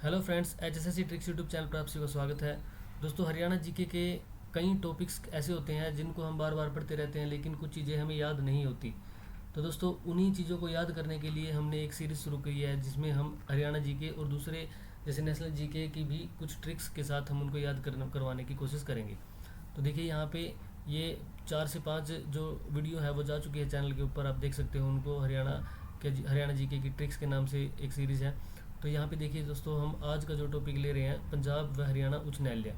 Hello friends, HSSC tricks YouTube channel पर आप सभी का स्वागत है। दोस्तों, हरियाणा जीके के कई टॉपिक्स ऐसे होते हैं जिनको हम बार बार पढ़ते रहते हैं, लेकिन कुछ चीज़ें हमें याद नहीं होती। तो दोस्तों, उन्हीं चीज़ों को याद करने के लिए हमने एक सीरीज़ शुरू की है जिसमें हम हरियाणा जीके और दूसरे जैसे नेशनल जीके की भी कुछ ट्रिक्स के साथ हम उनको याद करवाने की कोशिश करेंगे। तो देखिए, यहाँ पे ये 4 से 5 जो वीडियो है वो जा चुकी है चैनल के ऊपर, आप देख सकते हो उनको। हरियाणा जीके की ट्रिक्स के नाम से एक सीरीज़ है। तो यहाँ पे देखिए दोस्तों, हम आज का जो टॉपिक ले रहे हैं, पंजाब व हरियाणा उच्च न्यायालय।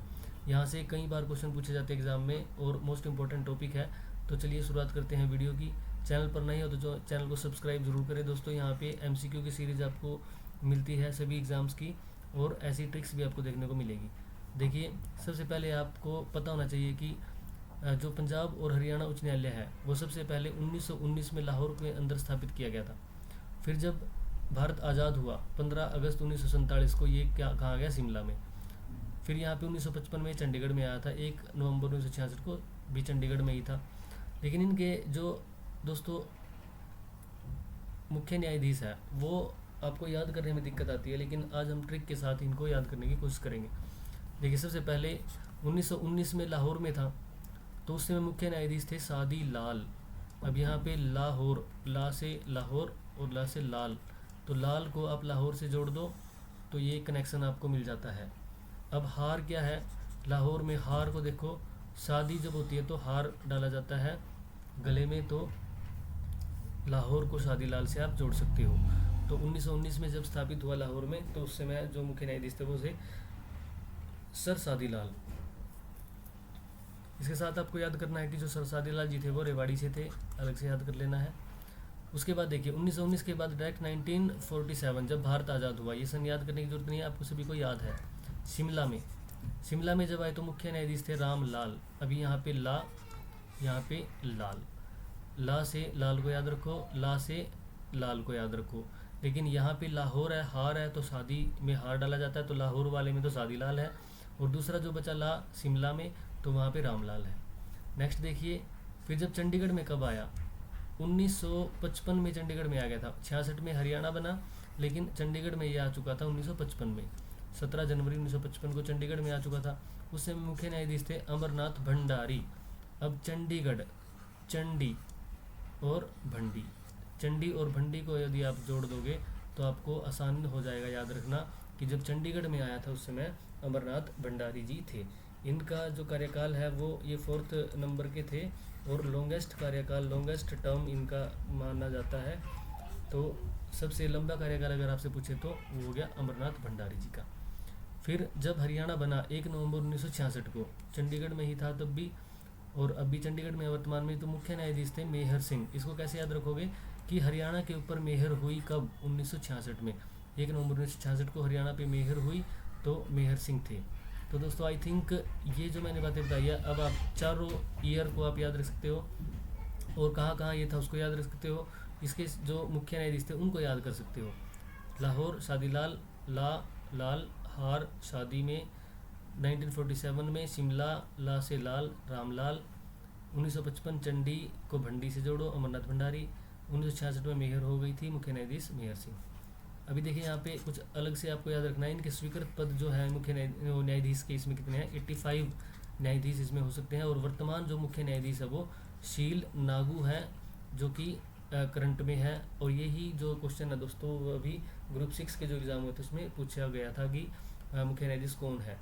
यहाँ से कई बार क्वेश्चन पूछे जाते हैं एग्जाम में और मोस्ट इंपॉर्टेंट टॉपिक है। तो चलिए शुरुआत करते हैं वीडियो की। चैनल पर नहीं हो तो जो चैनल को सब्सक्राइब जरूर करें दोस्तों। यहाँ पे MCQ की सीरीज़ आपको मिलती है सभी एग्ज़ाम्स की, और ऐसी ट्रिक्स भी आपको देखने को मिलेगी। देखिए, सबसे पहले आपको पता होना चाहिए कि जो पंजाब और हरियाणा उच्च न्यायालय है वो सबसे पहले 1919 में लाहौर के अंदर स्थापित किया गया था। फिर जब भारत आज़ाद हुआ 15 अगस्त 1947 को, ये क्या कहा गया, शिमला में। फिर यहाँ पे 1955 में चंडीगढ़ में आया था, 1 नवंबर 1966 को भी चंडीगढ़ में ही था। लेकिन इनके जो दोस्तों मुख्य न्यायाधीश है वो आपको याद करने में दिक्कत आती है, लेकिन आज हम ट्रिक के साथ इनको याद करने की कोशिश करेंगे। देखिए, सबसे पहले 1919 में लाहौर में था, तो उस समय मुख्य न्यायाधीश थे सादी लाल। अब यहाँ पे लाहौर, ला से लाहौर और ला से लाल, तो लाल को आप लाहौर से जोड़ दो तो ये कनेक्शन आपको मिल जाता है। अब हार क्या है, लाहौर में हार को देखो, शादी जब होती है तो हार डाला जाता है गले में, तो लाहौर को शादी लाल से आप जोड़ सकते हो। तो 1919 में जब स्थापित हुआ लाहौर में, तो उस समय जो मुख्य न्यायाधीश थे वो थे सर शादी लाल। इसके साथ आपको याद करना है कि जो सर शादी लाल जी थे वो रेवाड़ी से थे, अलग से याद कर लेना है। उसके बाद देखिए, 1919 के बाद डायरेक्ट 1947 जब भारत आज़ाद हुआ, ये सन याद करने की जरूरत नहीं है, आपको सभी को याद है। शिमला में जब आए तो मुख्य न्यायाधीश थे राम लाल। अभी यहाँ पे ला, यहाँ पे लाल, ला से लाल को याद रखो, ला से लाल को याद रखो। लेकिन यहाँ पे लाहौर है, हार है, तो शादी में हार डाला जाता है, तो लाहौर वाले में तो शादी लाल है। और दूसरा जो बचा ला शिमला में, तो वहाँ पे रामलाल है। नेक्स्ट देखिए, फिर जब चंडीगढ़ में कब आया, 1955 में चंडीगढ़ में आ गया था। 66 में हरियाणा बना, लेकिन चंडीगढ़ में ये आ चुका था 1955 में। 17 जनवरी 1955 को चंडीगढ़ में आ चुका था। उस समय मुख्य न्यायाधीश थे अमरनाथ भंडारी। अब चंडीगढ़, चंडी और भंडी, चंडी और भंडी को यदि आप जोड़ दोगे तो आपको आसान हो जाएगा याद रखना कि जब चंडीगढ़ में आया था उस समय अमरनाथ भंडारी जी थे। इनका जो कार्यकाल है वो ये 4th नंबर के थे, और लॉन्गेस्ट कार्यकाल, लॉन्गेस्ट टर्म इनका माना जाता है। तो सबसे लंबा कार्यकाल अगर आपसे पूछे तो वो हो गया अमरनाथ भंडारी जी का। फिर जब हरियाणा बना 1 नवंबर 1966 को, चंडीगढ़ में ही था तब भी, और अब भी चंडीगढ़ में वर्तमान में, तो मुख्य न्यायाधीश थे मेहर सिंह। इसको कैसे याद रखोगे कि हरियाणा के ऊपर मेहर हुई कब, 1966 में। 1 नवंबर 1966 को हरियाणा पे मेहर हुई, तो मेहर सिंह थे। तो दोस्तों, आई थिंक ये जो मैंने बातें बताई है, अब आप चारों ईयर को आप याद रख सकते हो, और कहाँ कहाँ ये था उसको याद रख सकते हो। इसके जो मुख्य न्यायाधीश थे उनको याद कर सकते हो। लाहौर शादी लाल, ला लाल, हार शादी में 1947 में, शिमला ला से लाल रामलाल, 1955 चंडी को भंडी से जोड़ो अमरनाथ भंडारी, 1966 में मेहर हो गई थी मुख्य न्यायाधीश मेहर सिंह। अभी देखिए, यहाँ पे कुछ अलग से आपको याद रखना है। इनके स्वीकृत पद जो है मुख्य न्यायाधीश के, इसमें कितने हैं, 85 न्यायाधीश इसमें हो सकते हैं। और वर्तमान जो मुख्य न्यायाधीश है वो शील नागू है, जो कि करंट में है। और यही जो क्वेश्चन है दोस्तों, वो अभी ग्रुप 6 के जो एग्ज़ाम हुए थे उसमें पूछा गया था कि मुख्य न्यायाधीश कौन है,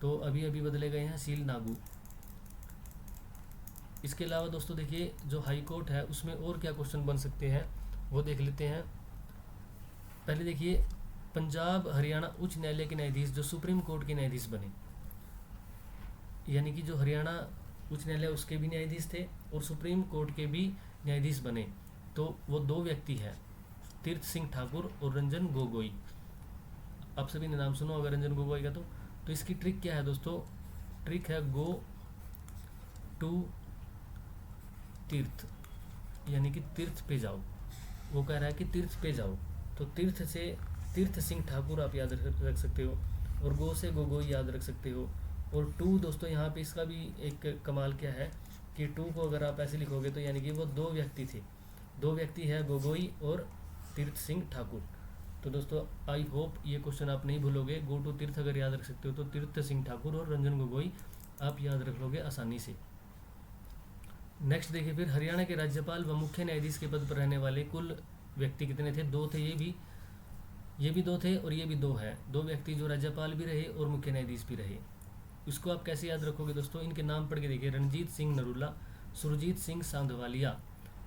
तो अभी अभी बदले गए हैं, शील नागू। इसके अलावा दोस्तों देखिए, जो हाई कोर्ट है उसमें और क्या क्वेश्चन बन सकते हैं वो देख लेते हैं। पहले देखिए, पंजाब हरियाणा उच्च न्यायालय के न्यायाधीश जो सुप्रीम कोर्ट के न्यायाधीश बने, यानी कि जो हरियाणा उच्च न्यायालय उसके भी न्यायाधीश थे और सुप्रीम कोर्ट के भी न्यायाधीश बने, तो वो 2 व्यक्ति हैं, तीर्थ सिंह ठाकुर और रंजन गोगोई। आप सभी ने नाम सुना होगा रंजन गोगोई का। तो इसकी ट्रिक क्या है दोस्तों, ट्रिक है गो टू तीर्थ, यानी कि तीर्थ पे जाओ। वो कह रहा है कि तीर्थ पे जाओ, तो तीर्थ से तीर्थ सिंह ठाकुर आप याद रख सकते हो, और गो से गोगोई याद रख सकते हो। और टू दोस्तों, यहाँ पे इसका भी एक कमाल क्या है कि टू को अगर आप ऐसे लिखोगे तो यानी कि वो 2 व्यक्ति थे, 2 व्यक्ति है, गोगोई और तीर्थ सिंह ठाकुर। तो दोस्तों आई होप ये क्वेश्चन आप नहीं भूलोगे। गो टू तीर्थ अगर याद रख सकते हो तो तीर्थ सिंह ठाकुर और रंजन गोगोई आप याद रख लोगे आसानी से। नेक्स्ट देखिए फिर, हरियाणा के राज्यपाल व मुख्य न्यायाधीश के पद पर रहने वाले कुल व्यक्ति कितने थे? 2 थे। ये भी 2 थे और ये भी 2 है। 2 व्यक्ति जो राज्यपाल भी रहे और मुख्य न्यायाधीश भी रहे। इसको आप कैसे याद रखोगे दोस्तों? इनके नाम पढ़ के देखिए, रणजीत सिंह नरूला, सुरजीत सिंह सांधवालिया।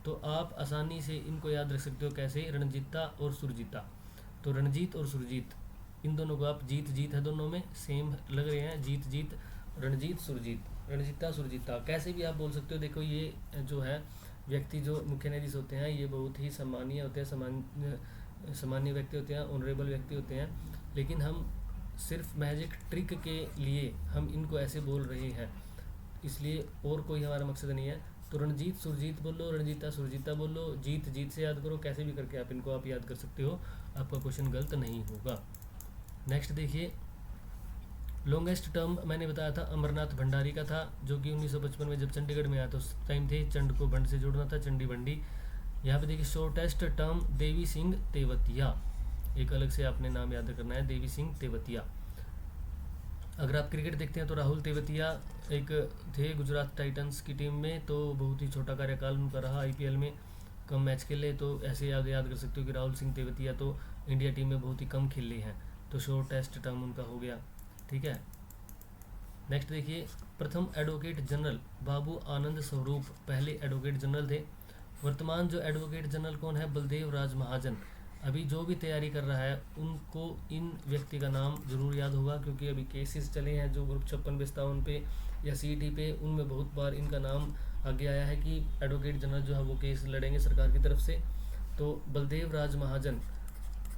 तो आप आसानी से इनको याद रख सकते हो कैसे? रणजीता और सुरजीता। तो रणजीत और सुरजीत, इन दोनों को आप, जीत जीत है दोनों में, सेम लग रहे हैं, जीत जीत, रणजीत सुरजीत, रणजीता सुरजीता, कैसे भी आप बोल सकते हो। देखो ये जो है व्यक्ति जो मुख्य न्यायाधीश होते हैं ये बहुत ही सम्मानीय होते हैं, सामान्य व्यक्ति होते हैं, ऑनरेबल व्यक्ति होते हैं, लेकिन हम सिर्फ महज एक ट्रिक के लिए हम इनको ऐसे बोल रहे हैं, इसलिए और कोई हमारा मकसद नहीं है। तो रणजीत सुरजीत बोलो, रणजीता सुरजीता बोलो, जीत जीत से याद करो, कैसे भी करके आप इनको आप याद कर सकते हो, आपका क्वेश्चन गलत नहीं होगा। नेक्स्ट देखिए, लॉन्गेस्ट टर्म मैंने बताया था अमरनाथ भंडारी का था, जो कि 1955 में जब चंडीगढ़ में आया तो उस टाइम थे चंड को भंड से जोड़ना था, चंडी भंडी। यहाँ पे देखिए शॉर्टेस्ट टर्म देवी सिंह तेवतिया, एक अलग से आपने नाम याद करना है, देवी सिंह तेवतिया। अगर आप क्रिकेट देखते हैं तो राहुल तेवतिया एक थे गुजरात टाइटंस की टीम में, तो बहुत ही छोटा कार्यकाल उनका रहा, आईपीएल में कम मैच खेले। तो ऐसे याद कर सकते हो कि राहुल सिंह तेवतिया तो इंडिया टीम में बहुत ही कम खेले हैं, तो शॉर्टेस्ट टर्म उनका हो गया। ठीक है, नेक्स्ट देखिए, प्रथम एडवोकेट जनरल बाबू आनंद स्वरूप पहले एडवोकेट जनरल थे। वर्तमान जो एडवोकेट जनरल कौन है? बलदेव राज महाजन। अभी जो भी तैयारी कर रहा है उनको इन व्यक्ति का नाम जरूर याद होगा, क्योंकि अभी केसेस चले हैं जो ग्रुप 56-52 पे या सीईटी पे, उनमें बहुत बार इनका नाम आगे आया है कि एडवोकेट जनरल जो है वो केस लड़ेंगे सरकार की तरफ से। तो बलदेव राज महाजन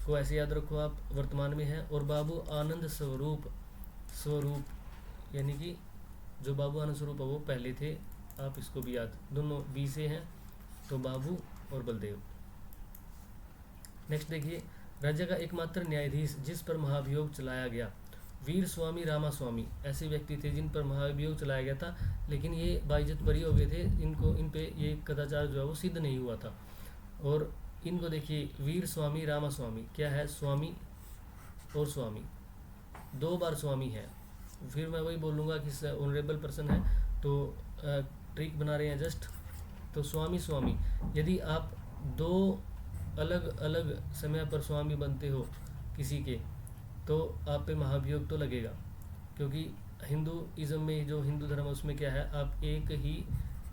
को ऐसे याद रखो आप, वर्तमान में है। और बाबू आनंद स्वरूप यानी कि जो बाबू आनंद स्वरूप है वो पहले थे, आप इसको भी याद, दोनों बी से हैं, तो बाबू और बलदेव। नेक्स्ट देखिए, राज्य का एकमात्र न्यायाधीश जिस पर महाभियोग चलाया गया, वीर स्वामी रामास्वामी ऐसे व्यक्ति थे जिन पर महाभियोग चलाया गया था, लेकिन ये बाइज्जत बरी हो गए थे, इन पे ये कदाचार जो है वो सिद्ध नहीं हुआ था। और इनको देखिए, वीर स्वामी रामास्वामी, क्या है? स्वामी और स्वामी, 2 बार स्वामी है। फिर मैं वही बोलूँगा कि ऑनरेबल पर्सन है, तो ट्रिक बना रहे हैं जस्ट। तो स्वामी, यदि आप 2 अलग अलग समय पर स्वामी बनते हो किसी के, तो आप पे महाभियोग तो लगेगा, क्योंकि हिंदुइज्म में, जो हिंदू धर्म है उसमें क्या है, आप एक ही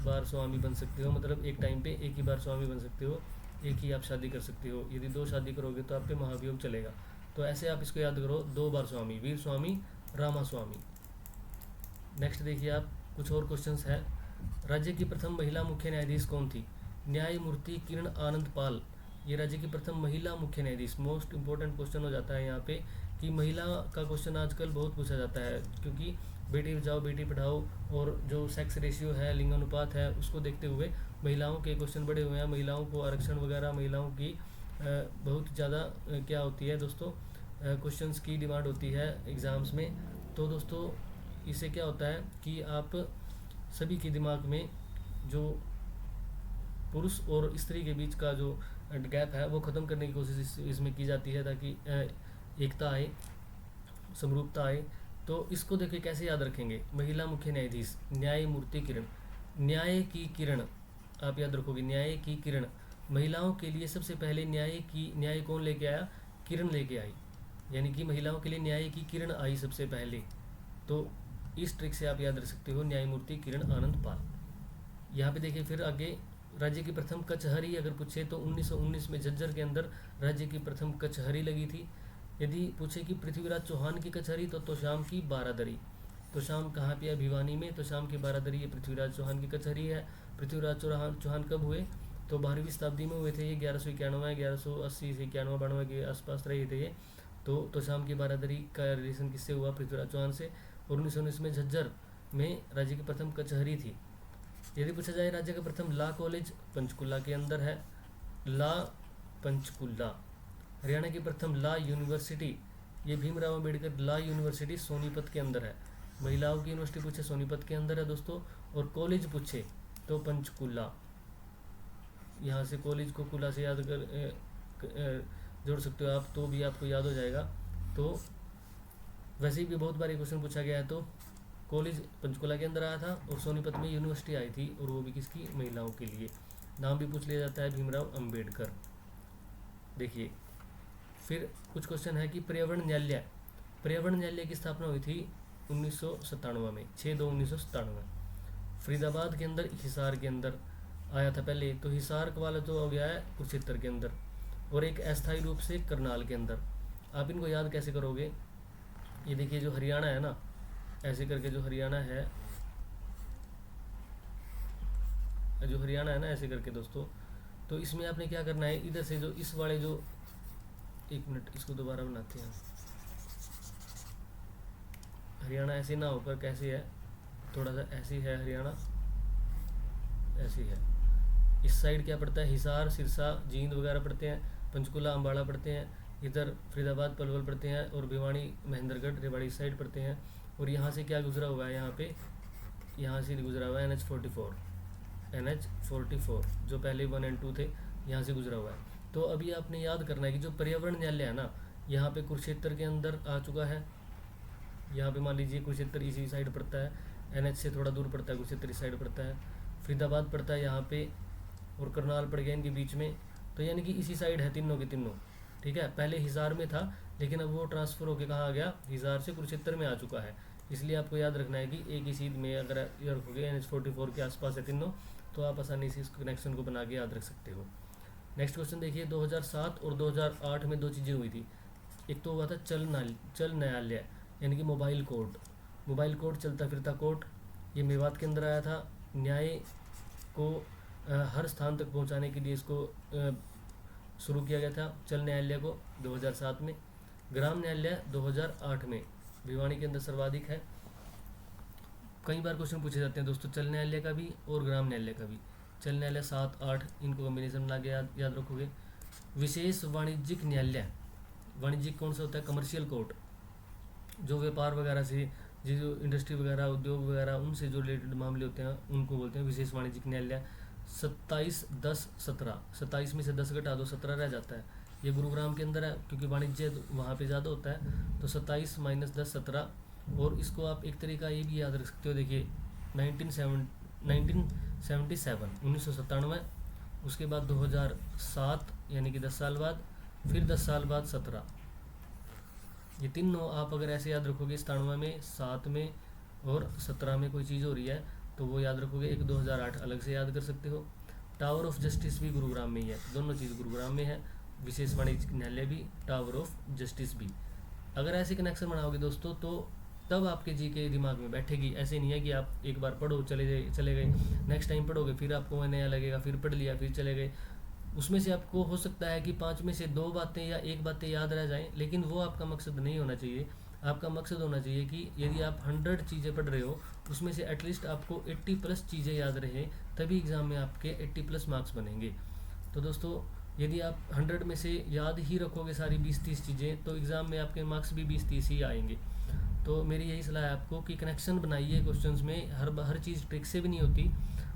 बार स्वामी बन सकते हो, मतलब एक टाइम पे एक ही बार स्वामी बन सकते हो, एक ही आप शादी कर सकते हो। यदि 2 शादी करोगे तो आप पे महाभियोग चलेगा। तो ऐसे आप इसको याद करो, 2 बार स्वामी, वीर स्वामी रामास्वामी। नेक्स्ट देखिए आप, कुछ और क्वेश्चंस है। राज्य की प्रथम महिला मुख्य न्यायाधीश कौन थी? न्यायमूर्ति किरण आनंद पाल, ये राज्य की प्रथम महिला मुख्य न्यायाधीश। मोस्ट इंपॉर्टेंट क्वेश्चन हो जाता है यहाँ पे कि महिला का क्वेश्चन आजकल बहुत पूछा जाता है, क्योंकि बेटी बचाओ बेटी पढ़ाओ और जो सेक्स रेशियो है, लिंगानुपात है, उसको देखते हुए महिलाओं के क्वेश्चन बड़े हुए हैं। महिलाओं को आरक्षण वगैरह, महिलाओं की बहुत ज़्यादा क्या होती है दोस्तों, क्वेश्चंस की डिमांड होती है एग्ज़ाम्स में। तो दोस्तों इससे क्या होता है कि आप सभी के दिमाग में जो पुरुष और स्त्री के बीच का जो गैप है वो ख़त्म करने की कोशिश इसमें की जाती है, ताकि एकता आए, समरूपता आए। तो इसको देखिए कैसे याद रखेंगे, महिला मुख्य न्यायाधीश, न्यायमूर्ति किरण, न्याय की किरण आप याद रखोगे, न्याय की किरण। महिलाओं के लिए सबसे पहले न्याय कौन लेके आया? किरण लेके आई, यानी कि महिलाओं के लिए न्याय की किरण आई सबसे पहले। तो इस ट्रिक से आप याद रख सकते हो, न्यायमूर्ति किरण आनंद पाल। यहाँ पे देखिए फिर आगे, राज्य की प्रथम कचहरी अगर पूछे तो 1919 में झज्जर के अंदर राज्य की प्रथम कचहरी लगी थी। यदि पूछे कि पृथ्वीराज चौहान की कचहरी, तो तोशाम की बारादरी। तोशाम कहाँ पे है? भिवानी में। तोशाम की बारादरी ये पृथ्वीराज चौहान की कचहरी है। पृथ्वीराज चौहान कब हुए? तो 12वीं शताब्दी में हुए थे ये, 1191, 1180 से 91-92 के आसपास रहे थे ये। तो तोशाम की बारादरी का रिलेशन किससे हुआ? पृथ्वीराज चौहान से। और 1919 में झज्जर में राज्य की प्रथम कचहरी थी। यदि पूछा जाए राज्य का प्रथम लॉ कॉलेज, पंचकुला के अंदर है, लॉ पंचकुला। हरियाणा की प्रथम लॉ यूनिवर्सिटी, ये भीमराव अम्बेडकर लॉ यूनिवर्सिटी सोनीपत के अंदर है। महिलाओं की यूनिवर्सिटी पूछे सोनीपत के अंदर है दोस्तों। और कॉलेज पूछे तो पंचकुला, यहाँ से कॉलेज को कुला से याद कर जोड़ सकते हो आप, तो भी आपको याद हो जाएगा। तो वैसे भी बहुत बार क्वेश्चन पूछा गया है। तो कॉलेज पंचकुला के अंदर आया था और सोनीपत में यूनिवर्सिटी आई थी, और वो भी किसकी, महिलाओं के लिए। नाम भी पूछ लिया जाता है, भीमराव अंबेडकर। देखिए फिर कुछ क्वेश्चन है कि पर्यावरण न्यायालय की स्थापना हुई थी 1997 में, 6/2/1997। फरीदाबाद के अंदर, हिसार के अंदर आया था पहले। तो हिसार वाला तो हो गया है कुरुक्षेत्र के अंदर, और एक अस्थायी रूप से करनाल के अंदर। आप इनको याद कैसे करोगे, ये देखिए जो हरियाणा है ना, ऐसे करके जो हरियाणा है ना, ऐसे करके दोस्तों। तो इसमें आपने क्या करना है, इधर से जो इस वाले जो, एक मिनट इसको दोबारा बनाते हैं। हरियाणा ऐसे ना होकर कैसे है, थोड़ा सा ऐसी है हरियाणा, ऐसी है। इस साइड क्या पड़ता है, हिसार, सिरसा, जींद वगैरह पड़ते हैं, पंचकुला, अम्बाड़ा पड़ते हैं, इधर फरीदाबाद, पलवल पड़ते हैं, और भिवानी, महेंद्रगढ़, रेवाड़ी इस साइड पड़ते हैं। और यहाँ से क्या गुजरा हुआ है, यहाँ से गुजरा हुआ है NH44 जो पहले 1 और 2 थे, यहाँ से गुजरा हुआ है। तो अभी आपने याद करना है कि जो पर्यावरण न्यायालय है ना, यहाँ पे कुरुक्षेत्र के अंदर आ चुका है। यहाँ पे मान लीजिए कुरुक्षेत्र इसी साइड पड़ता है, NH से थोड़ा दूर पड़ता है, कुरुक्षेत्र इस साइड पड़ता है, फरीदाबाद पड़ता है यहाँ पे, और करनाल पड़ गया इनके बीच में। तो यानी कि इसी साइड है तीनों के तीनों, ठीक है। पहले हिसार में था, लेकिन अब वो ट्रांसफ़र होकर कहाँ आ गया, हिसार से कुरुक्षेत्र में आ चुका है। इसलिए आपको याद रखना है कि एक ही सीध में अगर ये रखोगे NH44 के आसपास है तीनों, तो आप आसानी से इस कनेक्शन को बना के याद रख सकते हो। नेक्स्ट क्वेश्चन देखिए, 2007 और 2008 में 2 चीज़ें हुई थी। एक तो हुआ था चल न्यायालय, यानी कि मोबाइल कोर्ट, चलता फिरता कोर्ट। ये मेवात के अंदर आया था। न्याय को हर स्थान तक पहुंचाने के लिए इसको शुरू किया गया था, चल न्यायालय को 2007 में। ग्राम न्यायालय 2008 में, भिवानी के अंदर सर्वाधिक है। कई बार क्वेश्चन पूछे जाते हैं दोस्तों, चल न्यायालय का भी और ग्राम न्यायालय का भी। चल न्यायालय 7-8, इनको कॉम्बिनेशन बना के याद रखोगे। विशेष वाणिज्यिक न्यायालय, वाणिज्यिक कौन सा होता है, कमर्शियल कोर्ट, जो व्यापार वगैरह से, जो इंडस्ट्री वगैरह, उद्योग वगैरह, उनसे जो रिलेटेड मामले होते हैं उनको बोलते हैं विशेष वाणिज्यिक न्यायालय। 27-10-17, 27 में से 10 घटा दो, 17 रह जाता है। ये गुरुग्राम के अंदर है, क्योंकि वाणिज्य वहाँ पे ज़्यादा होता है। तो 27 - 10 17। और इसको आप एक तरीका ये भी याद रख सकते हो, देखिए 1997, उसके बाद 2007 यानी कि 10 साल बाद, फिर 10 साल बाद 17। ये तीनों आप अगर ऐसे याद रखोगे, 97 में, 7 में और 17 में कोई चीज़ हो रही है, तो वो याद रखोगे। एक 2008 अलग से याद कर सकते हो। टावर ऑफ जस्टिस भी गुरुग्राम में ही है, दोनों चीज़ गुरुग्राम में है, विशेष वाणिज्यिक न्यायालय भी, टावर ऑफ जस्टिस भी। अगर ऐसे कनेक्शन बनाओगे दोस्तों, तो तब आपके जी के दिमाग में बैठेगी। ऐसे नहीं है कि आप एक बार पढ़ो चले गए, नेक्स्ट टाइम पढ़ोगे फिर आपको नया लगेगा, फिर पढ़ लिया फिर चले गए। उसमें से आपको हो सकता है कि 5 में से 2 बातें या 1 बातें याद रह जाएं, लेकिन वो आपका मकसद नहीं होना चाहिए। आपका मकसद होना चाहिए कि यदि आप 100 चीज़ें पढ़ रहे हो, उसमें से एटलीस्ट आपको 80+ चीज़ें याद रहे, तभी एग्ज़ाम में आपके 80+ मार्क्स बनेंगे। तो दोस्तों, यदि आप 100 में से याद ही रखोगे सारी 20-30 चीज़ें, तो एग्ज़ाम में आपके मार्क्स भी 20-30 ही आएंगे। तो मेरी यही सलाह है आपको कि कनेक्शन बनाइए क्वेश्चंस में। हर चीज़ ट्रिक से भी नहीं होती,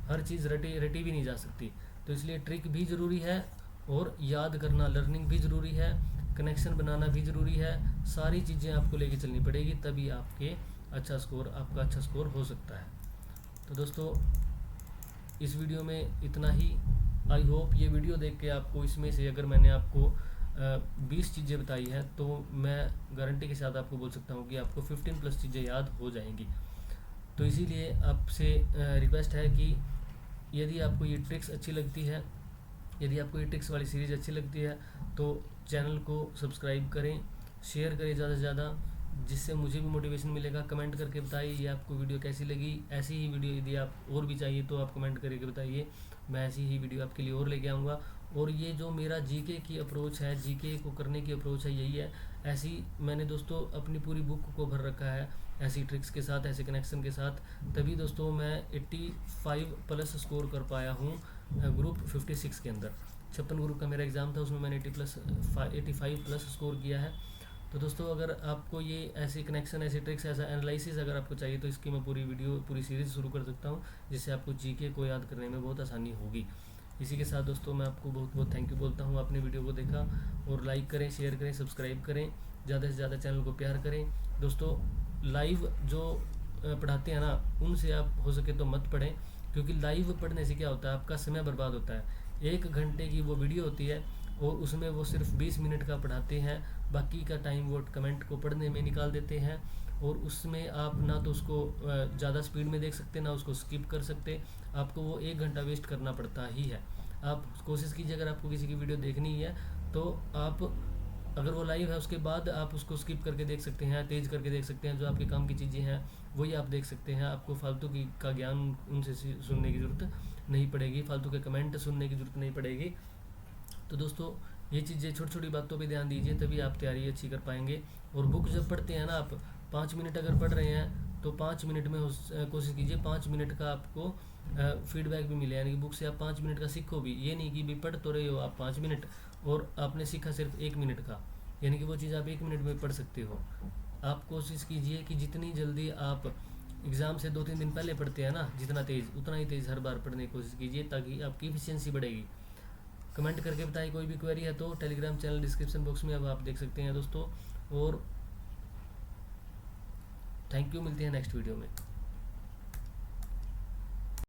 हर चीज़ रटी भी नहीं जा सकती। तो इसलिए ट्रिक भी ज़रूरी है, और याद करना, लर्निंग भी ज़रूरी है, कनेक्शन बनाना भी ज़रूरी है। सारी चीज़ें आपको लेके चलनी पड़ेगी, तभी आपका अच्छा स्कोर हो सकता है। तो दोस्तों, इस वीडियो में इतना ही। आई होप ये वीडियो देख के आपको, इसमें से अगर मैंने आपको 20 चीज़ें बताई हैं, तो मैं गारंटी के साथ आपको बोल सकता हूँ कि आपको 15+ चीज़ें याद हो जाएंगी। तो इसीलिए आपसे रिक्वेस्ट है कि यदि आपको ये ट्रिक्स अच्छी लगती है, यदि आपको ये ट्रिक्स वाली सीरीज़ अच्छी लगती है, तो चैनल को सब्सक्राइब करें, शेयर करें ज़्यादा से ज़्यादा, जिससे मुझे भी मोटिवेशन मिलेगा। कमेंट करके बताइए ये आपको वीडियो कैसी लगी। ऐसी ही वीडियो यदि आप और भी चाहिए तो आप कमेंट करके बताइए, मैं ऐसी ही वीडियो आपके लिए और लेके आऊँगा। और ये जो मेरा जीके की अप्रोच है, जीके को करने की अप्रोच है, यही है। ऐसी मैंने दोस्तों अपनी पूरी बुक को भर रखा है ऐसी ट्रिक्स के साथ, ऐसे कनेक्शन के साथ। तभी दोस्तों मैं 85+ स्कोर कर पाया हूँ ग्रुप 56 के अंदर। 56 ग्रुप का मेरा एग्ज़ाम था, उसमें मैंने 85+ स्कोर किया है। तो दोस्तों, अगर आपको ये ऐसे कनेक्शन, ऐसे ट्रिक्स, ऐसा एनालिसिस अगर आपको चाहिए, तो इसकी मैं पूरी सीरीज़ शुरू कर सकता हूँ, जिससे आपको जीके को याद करने में बहुत आसानी होगी। इसी के साथ दोस्तों मैं आपको बहुत बहुत थैंक यू बोलता हूँ, आपने वीडियो को देखा, और लाइक करें, शेयर करें, सब्सक्राइब करें, ज़्यादा से ज़्यादा चैनल को प्यार करें। दोस्तों लाइव जो पढ़ाते हैं ना, उनसे आप हो सके तो मत पढ़ें, क्योंकि लाइव पढ़ने से क्या होता है, आपका समय बर्बाद होता है। 1 घंटे की वो वीडियो होती है और उसमें वो सिर्फ 20 मिनट का पढ़ाते हैं, बाकी का टाइम वो कमेंट को पढ़ने में निकाल देते हैं, और उसमें आप ना तो उसको ज़्यादा स्पीड में देख सकते, ना उसको स्किप कर सकते, आपको वो 1 घंटा वेस्ट करना पड़ता ही है। आप कोशिश कीजिए, अगर आपको किसी की वीडियो देखनी है तो आप, अगर वो लाइव है उसके बाद आप उसको स्किप करके देख सकते हैं, तेज़ करके देख सकते हैं, जो आपके काम की चीज़ें हैं वही आप देख सकते हैं। आपको फालतू की का ज्ञान उनसे सुनने की ज़रूरत नहीं पड़ेगी, फालतू के कमेंट सुनने की ज़रूरत नहीं पड़ेगी। तो दोस्तों ये चीज़ें, छोटी छोटी बातों पे ध्यान दीजिए, तभी आप तैयारी अच्छी कर पाएंगे। और बुक जब पढ़ते हैं ना, आप 5 मिनट अगर पढ़ रहे हैं तो 5 मिनट में कोशिश कीजिए 5 मिनट का आपको फीडबैक भी मिले, यानी कि बुक से आप 5 मिनट का सीखो भी। ये नहीं कि भी पढ़ तो रहे हो आप 5 मिनट और आपने सीखा सिर्फ 1 मिनट का, यानी कि वो चीज़ आप 1 मिनट में पढ़ सकते हो। आप कोशिश कीजिए कि जितनी जल्दी आप एग्ज़ाम से 2-3 दिन पहले पढ़ते हैं ना, जितना तेज़ उतना ही तेज़ हर बार पढ़ने की कोशिश कीजिए, ताकि आपकी एफिशिएंसी बढ़ेगी। कमेंट करके बताइए, कोई भी क्वेरी है तो टेलीग्राम चैनल डिस्क्रिप्शन बॉक्स में अब आप देख सकते हैं दोस्तों। और थैंक यू, मिलते हैं नेक्स्ट वीडियो में।